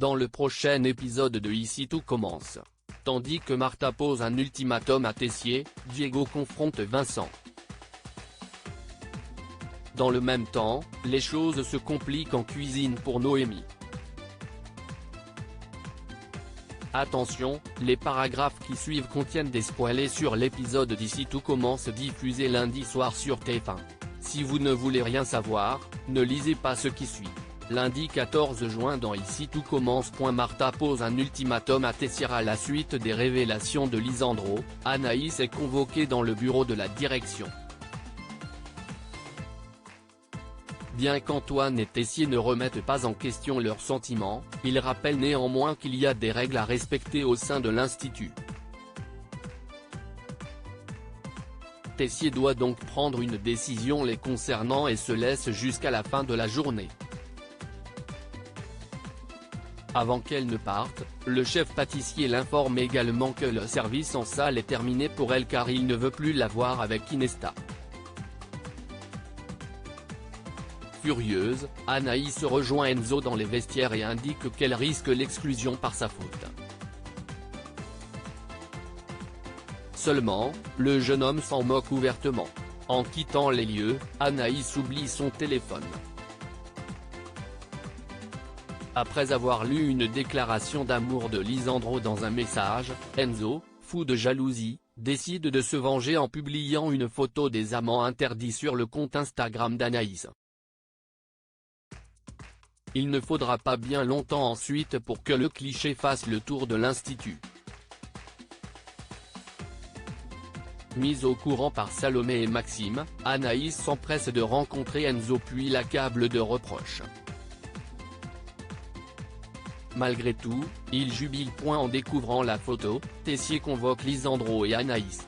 dans le prochain épisode de Ici tout commence. Tandis que Martha pose un ultimatum à Tessier, Diego confronte Vincent. Dans le même temps, les choses se compliquent en cuisine pour Noémie. Attention, les paragraphes qui suivent contiennent des spoilers sur l'épisode d'Ici tout commence diffusé lundi soir sur TF1. Si vous ne voulez rien savoir, ne lisez pas ce qui suit. Lundi 14 juin dans Ici tout commence. Martha pose un ultimatum à Tessier à la suite des révélations de Lisandro. Anaïs est convoquée dans le bureau de la direction. Bien qu'Antoine et Tessier ne remettent pas en question leurs sentiments, ils rappellent néanmoins qu'il y a des règles à respecter au sein de l'Institut. Tessier doit donc prendre une décision les concernant et se laisse jusqu'à la fin de la journée. Avant qu'elle ne parte, le chef pâtissier l'informe également que le service en salle est terminé pour elle car il ne veut plus la voir avec Inesta. Furieuse, Anaïs rejoint Enzo dans les vestiaires et indique qu'elle risque l'exclusion par sa faute. Seulement, le jeune homme s'en moque ouvertement. En quittant les lieux, Anaïs oublie son téléphone. Après avoir lu une déclaration d'amour de Lisandro dans un message, Enzo, fou de jalousie, décide de se venger en publiant une photo des amants interdits sur le compte Instagram d'Anaïs. Il ne faudra pas bien longtemps ensuite pour que le cliché fasse le tour de l'Institut. Mise au courant par Salomé et Maxime, Anaïs s'empresse de rencontrer Enzo puis l'accable de reproches. Malgré tout, il jubile. En découvrant la photo, Tessier convoque Lisandro et Anaïs.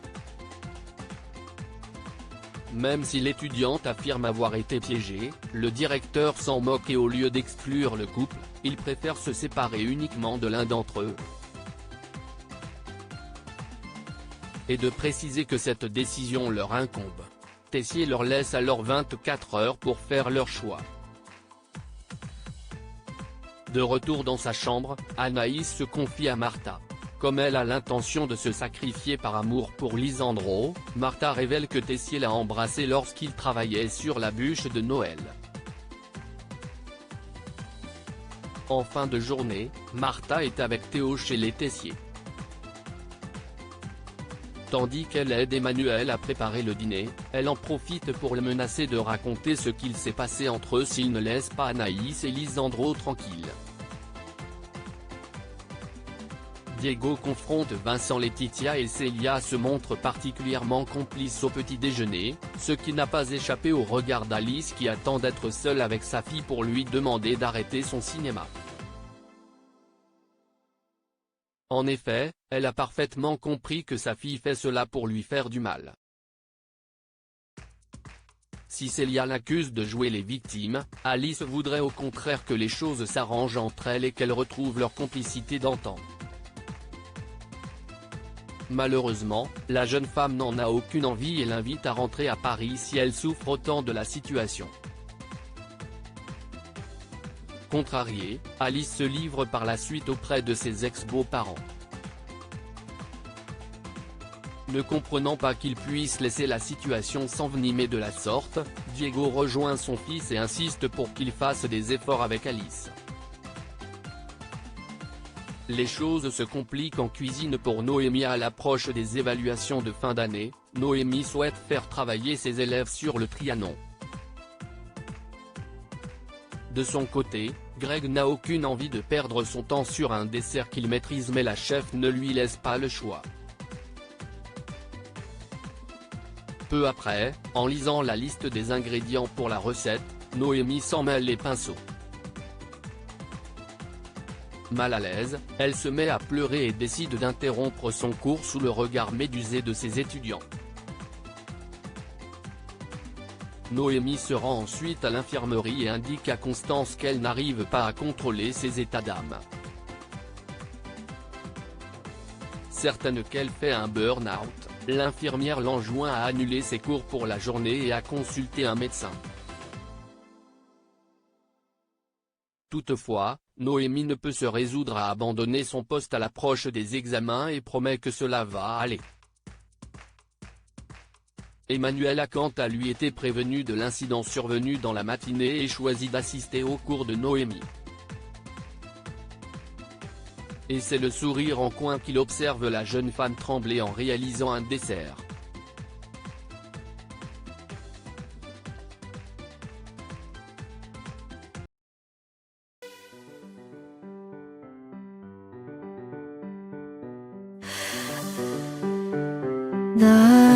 Même si l'étudiante affirme avoir été piégée, le directeur s'en moque et au lieu d'exclure le couple, il préfère se séparer uniquement de l'un d'entre eux. Et de préciser que cette décision leur incombe. Tessier leur laisse alors 24 heures pour faire leur choix. De retour dans sa chambre, Anaïs se confie à Martha. Comme elle a l'intention de se sacrifier par amour pour Lisandro, Martha révèle que Tessier l'a embrassée lorsqu'il travaillait sur la bûche de Noël. En fin de journée, Martha est avec Théo chez les Tessier. Tandis qu'elle aide Emmanuel à préparer le dîner, elle en profite pour le menacer de raconter ce qu'il s'est passé entre eux s'il ne laisse pas Anaïs et Lisandro tranquilles. Diego confronte Vincent. Laetitia et Célia se montrent particulièrement complices au petit déjeuner, ce qui n'a pas échappé au regard d'Alice qui attend d'être seule avec sa fille pour lui demander d'arrêter son cinéma. En effet, elle a parfaitement compris que sa fille fait cela pour lui faire du mal. Si Célia l'accuse de jouer les victimes, Alice voudrait au contraire que les choses s'arrangent entre elles et qu'elles retrouvent leur complicité d'antan. Malheureusement, la jeune femme n'en a aucune envie et l'invite à rentrer à Paris si elle souffre autant de la situation. Contrariée, Alice se livre par la suite auprès de ses ex-beaux-parents. Ne comprenant pas qu'il puisse laisser la situation s'envenimer de la sorte, Diego rejoint son fils et insiste pour qu'il fasse des efforts avec Alice. Les choses se compliquent en cuisine pour Noémie à l'approche des évaluations de fin d'année. Noémie souhaite faire travailler ses élèves sur le Trianon. De son côté, Greg n'a aucune envie de perdre son temps sur un dessert qu'il maîtrise mais la chef ne lui laisse pas le choix. Peu après, en lisant la liste des ingrédients pour la recette, Noémie s'en mêle les pinceaux. Mal à l'aise, elle se met à pleurer et décide d'interrompre son cours sous le regard médusé de ses étudiants. Noémie se rend ensuite à l'infirmerie et indique à Constance qu'elle n'arrive pas à contrôler ses états d'âme. Certaine qu'elle fait un burn-out, l'infirmière l'enjoint à annuler ses cours pour la journée et à consulter un médecin. Toutefois, Noémie ne peut se résoudre à abandonner son poste à l'approche des examens et promet que cela va aller. Emmanuel a quant à lui été prévenu de l'incident survenu dans la matinée et choisi d'assister au cours de Noémie. Et c'est le sourire en coin qu'il observe la jeune femme trembler en réalisant un dessert. 나